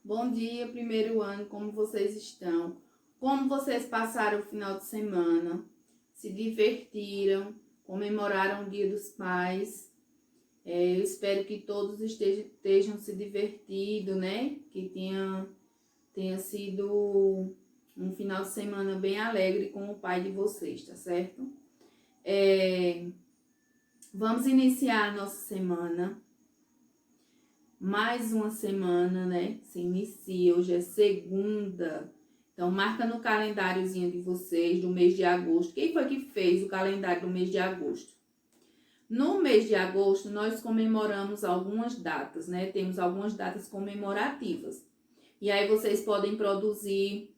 Bom dia, primeiro ano, como vocês estão? Como vocês passaram o final de semana? Se divertiram? Comemoraram o Dia dos Pais? Eu espero que todos estejam se divertindo, né? Que tenha sido um final de semana bem alegre com o pai de vocês, tá certo? Vamos iniciar a nossa semana. Mais uma semana, né? Se inicia, hoje é segunda. Então, marca no calendáriozinho de vocês do mês de agosto. Quem foi que fez o calendário do mês de agosto? No mês de agosto, nós comemoramos algumas datas, né? Temos algumas datas comemorativas. E aí, vocês podem produzir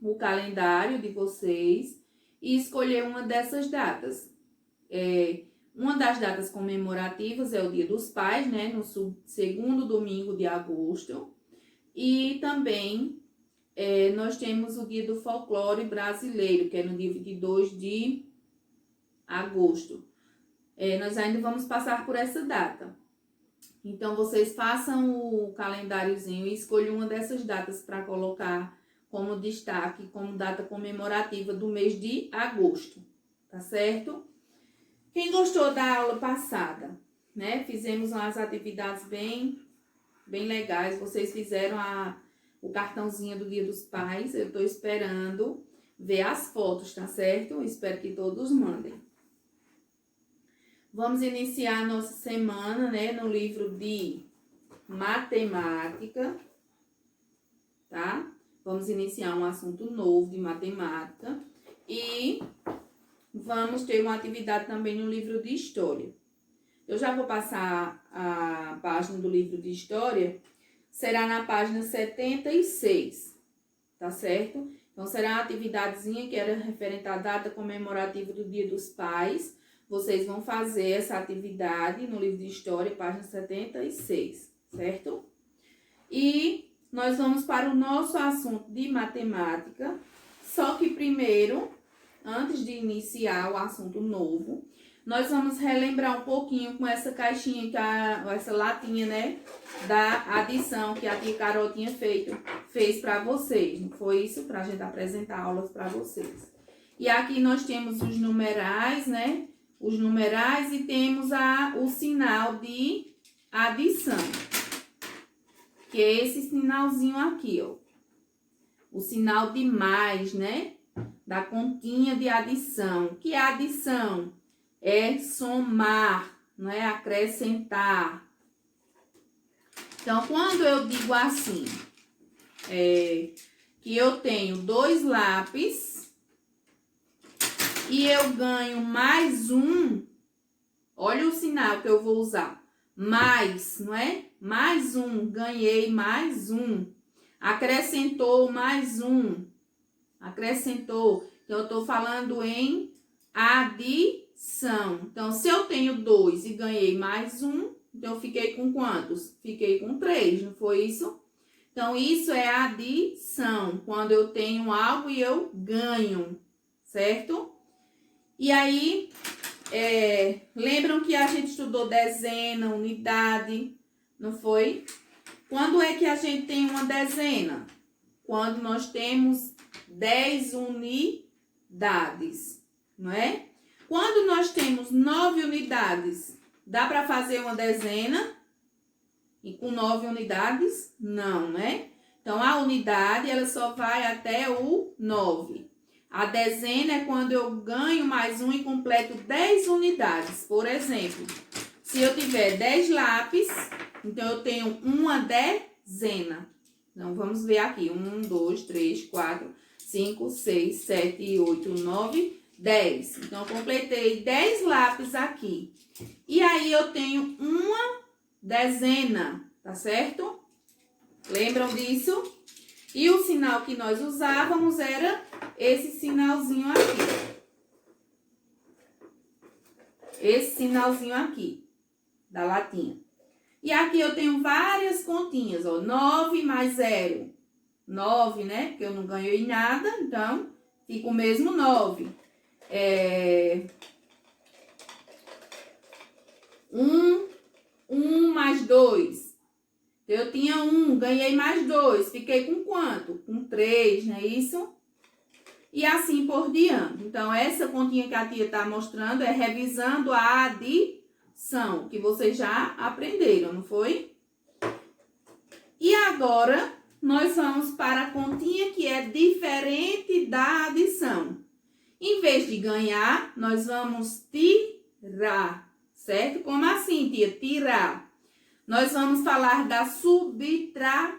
o calendário de vocês e escolher uma dessas datas. Uma das datas comemorativas é o Dia dos Pais, né? No segundo domingo de agosto. E também nós temos o Dia do Folclore Brasileiro, que é no dia 22 de agosto. Nós ainda vamos passar por essa data. Então, vocês façam o calendáriozinho e escolham uma dessas datas para colocar como destaque, como data comemorativa do mês de agosto, tá certo? Quem gostou da aula passada, né? Fizemos umas atividades bem legais. Vocês fizeram o cartãozinho do Dia dos Pais. Eu estou esperando ver as fotos, tá certo? Espero que todos mandem. Vamos iniciar a nossa semana, né? No livro de matemática, tá? Vamos iniciar um assunto novo de matemática. E vamos ter uma atividade também no livro de história. Eu já vou passar a página do livro de história. Será na página 76, tá certo? Então, será uma atividadezinha que era referente à data comemorativa do Dia dos Pais. Vocês vão fazer essa atividade no livro de história, página 76, certo? E nós vamos para o nosso assunto de matemática. Só que primeiro, antes de iniciar o assunto novo, nós vamos relembrar um pouquinho com essa caixinha, essa latinha, né, da adição que a tia Carol fez para vocês. Não foi isso? Para a gente apresentar aulas para vocês. E aqui nós temos os numerais, né, os numerais e temos o sinal de adição, que é esse sinalzinho aqui, ó. O sinal de mais, né? Da continha de adição. O que é adição? É somar, não é acrescentar. Então, quando eu digo assim, que eu tenho 2 lápis e eu ganho mais um, olha o sinal que eu vou usar. Mais, não é? Mais um, ganhei mais um. Acrescentou mais um. Acrescentou. Então, eu estou falando em adição. Então, se eu tenho 2 e ganhei mais um, então eu fiquei com quantos? Fiquei com 3, não foi isso? Então, isso é adição. Quando eu tenho algo e eu ganho, certo? E aí, lembram que a gente estudou dezena, unidade, não foi? Quando é que a gente tem uma dezena? Quando nós temos 10 unidades, não é? Quando nós temos 9 unidades, dá para fazer uma dezena? E com 9 unidades, não, né? Então, a unidade, ela só vai até o 9. A dezena é quando eu ganho mais um e completo 10 unidades. Por exemplo, se eu tiver 10 lápis, então eu tenho uma dezena. Então, vamos ver aqui. 1, 2, 3, 4, 5, 6, 7, 8, 9, 10. Então, eu completei 10 lápis aqui. E aí, eu tenho uma dezena, tá certo? Lembram disso? E o sinal que nós usávamos era esse sinalzinho aqui. Esse sinalzinho aqui, da latinha. E aqui eu tenho várias continhas, ó. 9 mais 0. 9, né? Porque eu não ganhei nada, então fica o mesmo 9. 1 mais 2. Eu tinha 1, ganhei mais 2, fiquei com quanto? Com 3, não é isso? E assim por diante. Então, essa continha que a tia está mostrando é revisando a adição, que vocês já aprenderam, não foi? E agora, nós vamos para a continha que é diferente da adição. Em vez de ganhar, nós vamos tirar, certo? Como assim, tia? Tirar. Nós vamos falar da subtração,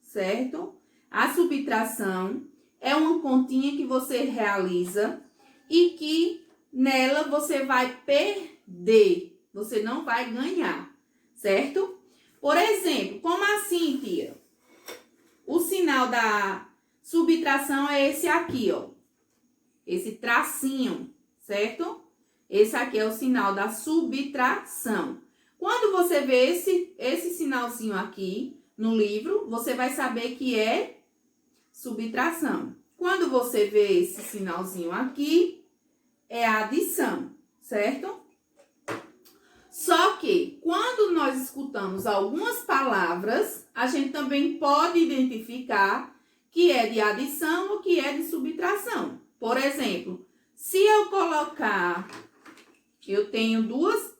certo? A subtração é uma continha que você realiza e que nela você vai perder, você não vai ganhar, certo? Por exemplo, como assim, tia? O sinal da subtração é esse aqui, ó. Esse tracinho, certo? Esse aqui é o sinal da subtração. Quando você vê esse sinalzinho aqui no livro, você vai saber que é subtração. Quando você vê esse sinalzinho aqui, é adição, certo? Só que, quando nós escutamos algumas palavras, a gente também pode identificar que é de adição ou que é de subtração. Por exemplo, se eu colocar, eu tenho duas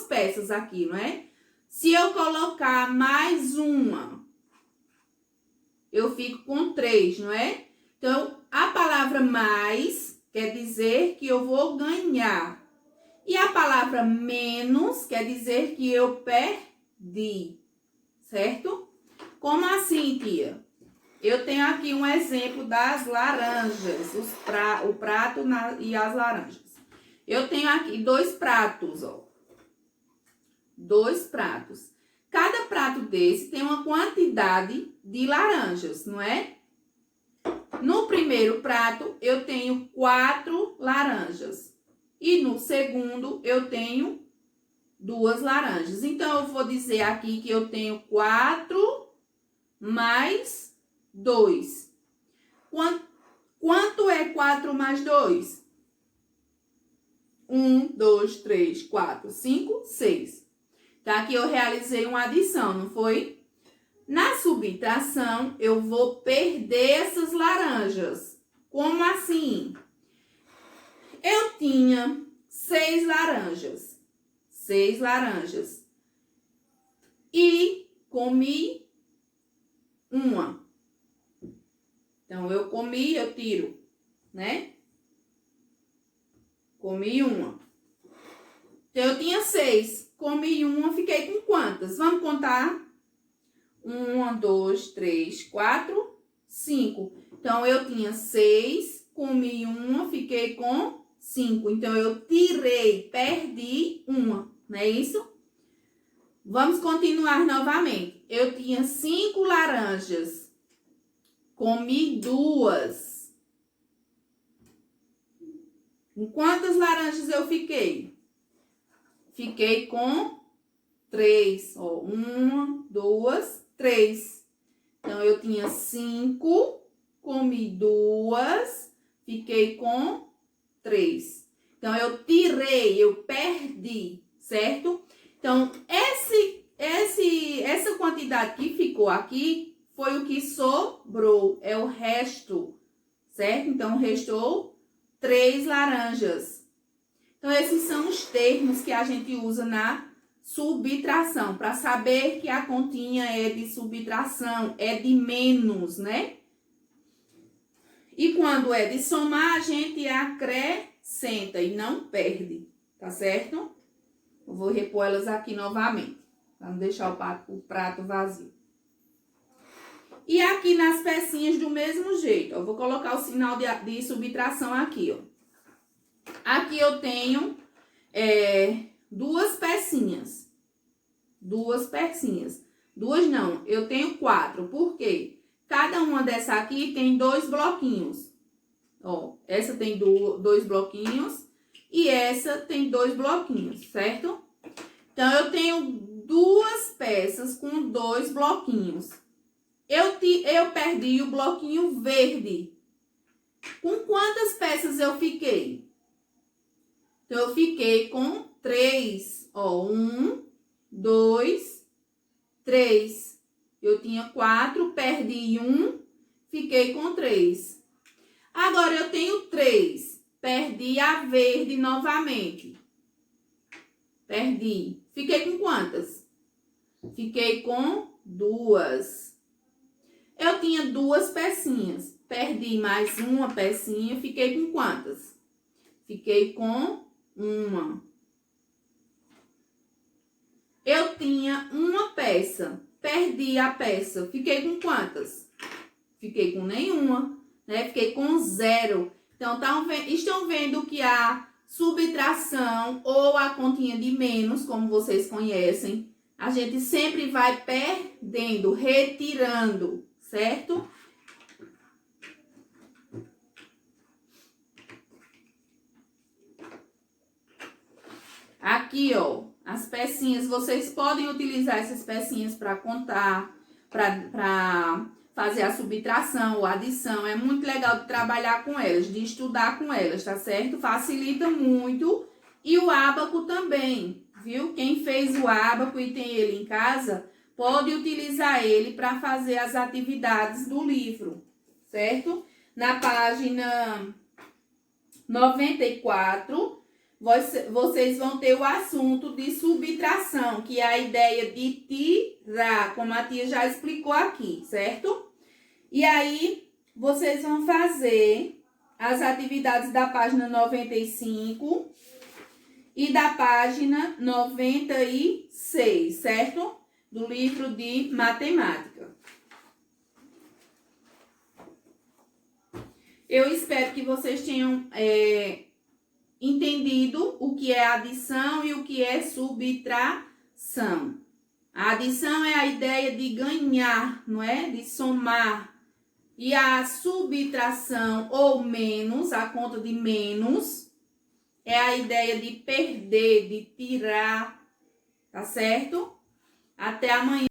peças aqui, não é? Se eu colocar mais uma, eu fico com 3, não é? Então, a palavra mais quer dizer que eu vou ganhar. E a palavra menos quer dizer que eu perdi, certo? Como assim, tia? Eu tenho aqui um exemplo das laranjas, o prato e as laranjas. Eu tenho aqui 2 pratos, ó. 2 pratos. Cada prato desse tem uma quantidade de laranjas, não é? No primeiro prato, eu tenho 4 laranjas. E no segundo, eu tenho 2 laranjas. Então, eu vou dizer aqui que eu tenho 4 mais 2. Quanto é 4 mais 2? 1, 2, 3, 4, 5, 6. Tá? Aqui eu realizei uma adição, não foi? Na subtração, eu vou perder essas laranjas. Como assim? Eu tinha 6 laranjas. 6 laranjas. E comi uma. Então, eu comi, eu tiro, né? Comi uma. Então, eu tinha 6. Comi uma, fiquei com quantas? Vamos contar? 1, 2, 3, 4, 5. Então, eu tinha 6, comi uma, fiquei com 5. Então, eu tirei, perdi uma, não é isso? Vamos continuar novamente. Eu tinha 5 laranjas, comi 2. Com quantas laranjas eu fiquei? Fiquei com 3. Ó, 1, 2, 3. Então, eu tinha 5, comi 2, fiquei com 3. Então, eu tirei, eu perdi, certo? Então, essa quantidade que ficou aqui foi o que sobrou, é o resto, certo? Então, restou 3 laranjas. Então, esses são os termos que a gente usa na subtração, para saber que a continha é de subtração, é de menos, né? E quando é de somar, a gente acrescenta e não perde, tá certo? Eu vou repor elas aqui novamente, para não deixar o prato vazio. E aqui nas pecinhas do mesmo jeito, eu vou colocar o sinal de subtração aqui, ó. Aqui eu tenho 2 pecinhas. 2 pecinhas. 2 não, eu tenho 4. Por quê? Cada uma dessa aqui tem 2 bloquinhos. Ó, essa tem 2 bloquinhos e essa tem 2 bloquinhos, certo? Então, eu tenho 2 peças com 2 bloquinhos. Eu perdi o bloquinho verde. Com quantas peças eu fiquei? Então, eu fiquei com 3. Ó, 1, 2, 3. Eu tinha 4, perdi 1, fiquei com 3. Agora, eu tenho 3. Perdi a verde novamente. Perdi. Fiquei com quantas? Fiquei com 2. Eu tinha 2 pecinhas. Perdi mais uma pecinha. Fiquei com quantas? Fiquei com 1. Eu tinha uma peça. Perdi a peça. Fiquei com quantas? Fiquei com nenhuma, né? Fiquei com 0. Então, estão vendo que a subtração ou a continha de menos, como vocês conhecem, a gente sempre vai perdendo, retirando, certo? Aqui, ó, as pecinhas, vocês podem utilizar essas pecinhas para contar, para fazer a subtração ou adição. É muito legal de trabalhar com elas, de estudar com elas, tá certo? Facilita muito. E o ábaco também, viu? Quem fez o ábaco e tem ele em casa, pode utilizar ele para fazer as atividades do livro, certo? Na página 94, vocês vão ter o assunto de subtração, que é a ideia de tirar, como a tia já explicou aqui, certo? E aí, vocês vão fazer as atividades da página 95 e da página 96, certo? Do livro de matemática. Eu espero que vocês tenham entendido o que é adição e o que é subtração. A adição é a ideia de ganhar, não é? De somar. E a subtração ou menos, a conta de menos, é a ideia de perder, de tirar, tá certo? Até amanhã.